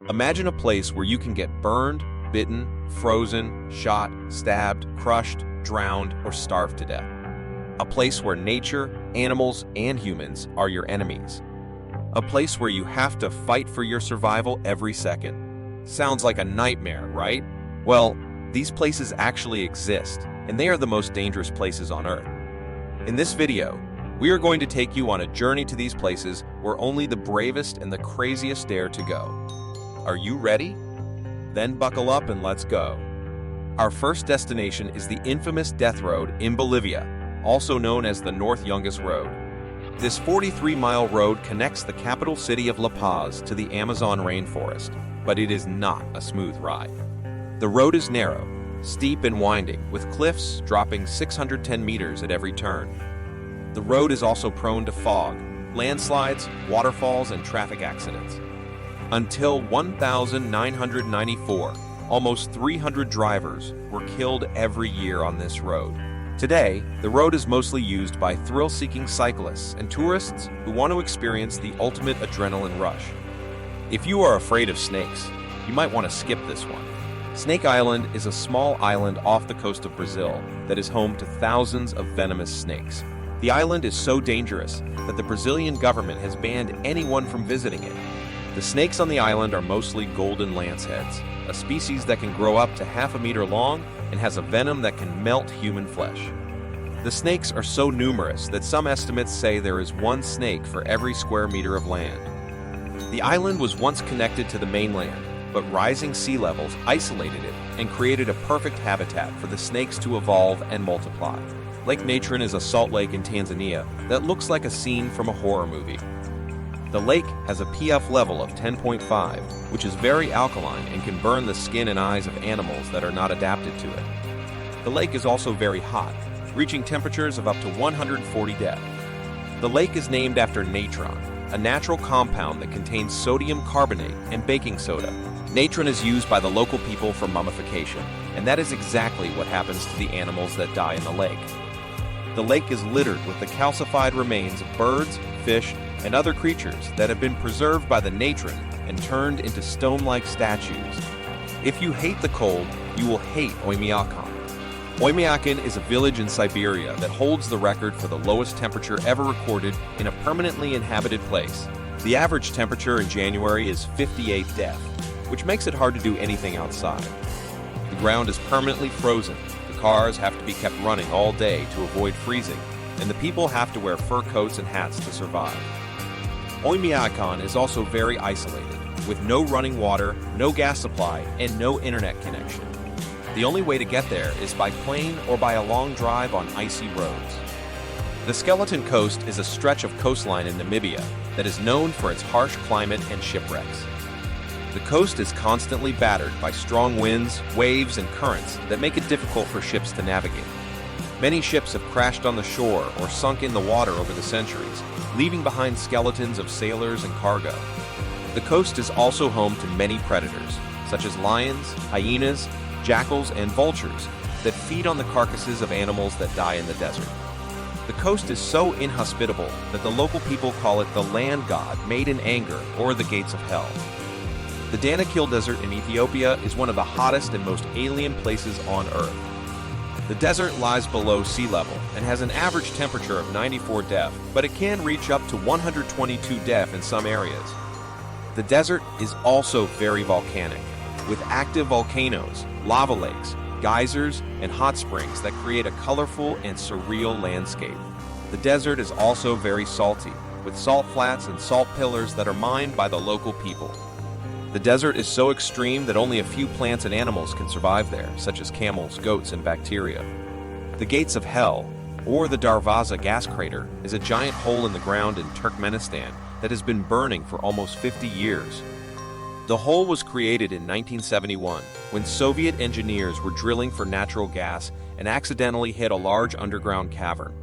Imagine a place where you can get burned, bitten, frozen, shot, stabbed, crushed, drowned, or starved to death. A place where nature, animals, and humans are your enemies. A place where you have to fight for your survival every second. Sounds like a nightmare, right? Well, these places actually exist, and they are the most dangerous places on Earth. In this video, we are going to take you on a journey to these places where only the bravest and the craziest dare to go. Are you ready? Then buckle up and let's go. Our first destination is the infamous Death Road in Bolivia, also known as the North Yungas Road. This 43-mile road connects the capital city of La Paz to the Amazon rainforest, but it is not a smooth ride. The road is narrow, steep and winding, with cliffs dropping 610 meters at every turn. The road is also prone to fog, landslides, waterfalls, and traffic accidents. Until 1994, almost 300 drivers were killed every year on this road. Today, the road is mostly used by thrill-seeking cyclists and tourists who want to experience the ultimate adrenaline rush. If you are afraid of snakes, you might want to skip this one. Snake Island is a small island off the coast of Brazil that is home to thousands of venomous snakes. The island is so dangerous that the Brazilian government has banned anyone from visiting it. The snakes on the island are mostly golden lanceheads, a species that can grow up to half a meter long and has a venom that can melt human flesh. The snakes are so numerous that some estimates say there is one snake for every square meter of land. The island was once connected to the mainland, but rising sea levels isolated it and created a perfect habitat for the snakes to evolve and multiply. Lake Natron is a salt lake in Tanzania that looks like a scene from a horror movie. The lake has a pH level of 10.5, which is very alkaline and can burn the skin and eyes of animals that are not adapted to it. The lake is also very hot, reaching temperatures of up to 140 depth. The lake is named after natron, a natural compound that contains sodium carbonate and baking soda. Natron is used by the local people for mummification, and that is exactly what happens to the animals that die in the lake. The lake is littered with the calcified remains of birds, fish, and other creatures that have been preserved by the natron and turned into stone-like statues. If you hate the cold, you will hate Oymyakon. Oymyakon is a village in Siberia that holds the record for the lowest temperature ever recorded in a permanently inhabited place. The average temperature in January is 58 depth, which makes it hard to do anything outside. The ground is permanently frozen, the cars have to be kept running all day to avoid freezing, and the people have to wear fur coats and hats to survive. Oymyakon is also very isolated, with no running water, no gas supply, and no internet connection. The only way to get there is by plane or by a long drive on icy roads. The Skeleton Coast is a stretch of coastline in Namibia that is known for its harsh climate and shipwrecks. The coast is constantly battered by strong winds, waves, and currents that make it difficult for ships to navigate. Many ships have crashed on the shore or sunk in the water over the centuries, leaving behind skeletons of sailors and cargo. The coast is also home to many predators, such as lions, hyenas, jackals, and vultures that feed on the carcasses of animals that die in the desert. The coast is so inhospitable that the local people call it the land god made in anger, or the gates of hell. The Danakil Desert in Ethiopia is one of the hottest and most alien places on Earth. The desert lies below sea level and has an average temperature of 94 depth, but it can reach up to 122 depth in some areas. The desert is also very volcanic, with active volcanoes, lava lakes, geysers, and hot springs that create a colorful and surreal landscape. The desert is also very salty, with salt flats and salt pillars that are mined by the local people. The desert is so extreme that only a few plants and animals can survive there, such as camels, goats, and bacteria. The Gates of Hell, or the Darvaza gas crater, is a giant hole in the ground in Turkmenistan that has been burning for almost 50 years. The hole was created in 1971 when Soviet engineers were drilling for natural gas and accidentally hit a large underground cavern.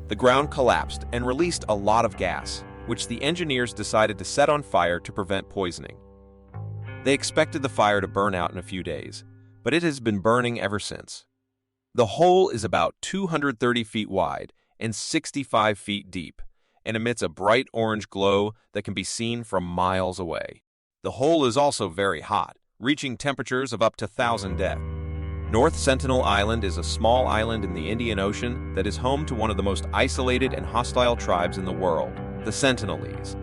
The ground collapsed and released a lot of gas, which the engineers decided to set on fire to prevent poisoning. They expected the fire to burn out in a few days, but it has been burning ever since. The hole is about 230 feet wide and 65 feet deep, and emits a bright orange glow that can be seen from miles away. The whole is also very hot, reaching temperatures of up to 1,000 degrees. North Sentinel Island is a small island in the Indian Ocean that is home to one of the most isolated and hostile tribes in the world, the Sentinelese.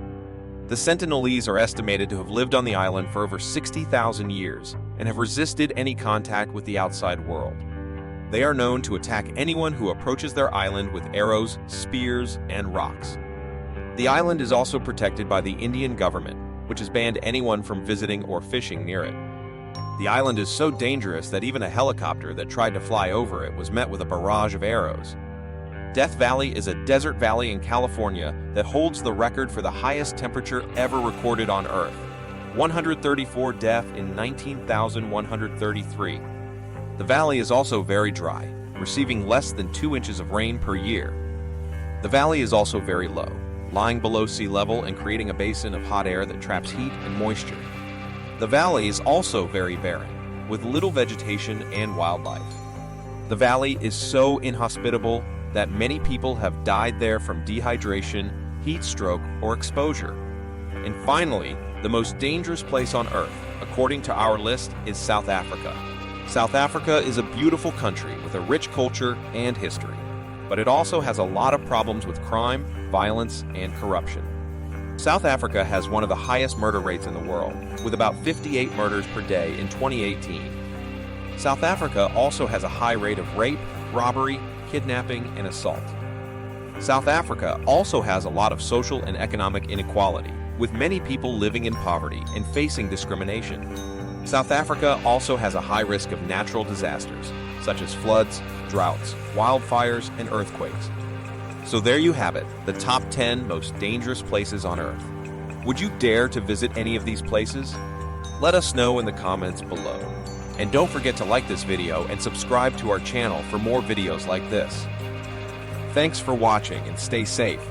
The Sentinelese are estimated to have lived on the island for over 60,000 years and have resisted any contact with the outside world. They are known to attack anyone who approaches their island with arrows, spears, and rocks. The island is also protected by the Indian government, which has banned anyone from visiting or fishing near it. The island is so dangerous that even a helicopter that tried to fly over it was met with a barrage of arrows. Death Valley is a desert valley in California that holds the record for the highest temperature ever recorded on Earth, 134 degrees in 19,133. The valley is also very dry, receiving less than 2 inches of rain per year. The valley is also very low, lying below sea level and creating a basin of hot air that traps heat and moisture. The valley is also very barren, with little vegetation and wildlife. The valley is so inhospitable that many people have died there from dehydration, heat stroke, or exposure. And finally, the most dangerous place on Earth, according to our list, is South Africa. South Africa is a beautiful country with a rich culture and history, but it also has a lot of problems with crime, violence, and corruption. South Africa has one of the highest murder rates in the world, with about 58 murders per day in 2018. South Africa also has a high rate of rape, robbery, kidnapping, and assault. South Africa also has a lot of social and economic inequality, with many people living in poverty and facing discrimination. South Africa also has a high risk of natural disasters, such as floods, droughts, wildfires, and earthquakes. So there you have it, the top 10 most dangerous places on Earth. Would you dare to visit any of these places? Let us know in the comments below. And don't forget to like this video and subscribe to our channel for more videos like this. Thanks for watching and stay safe.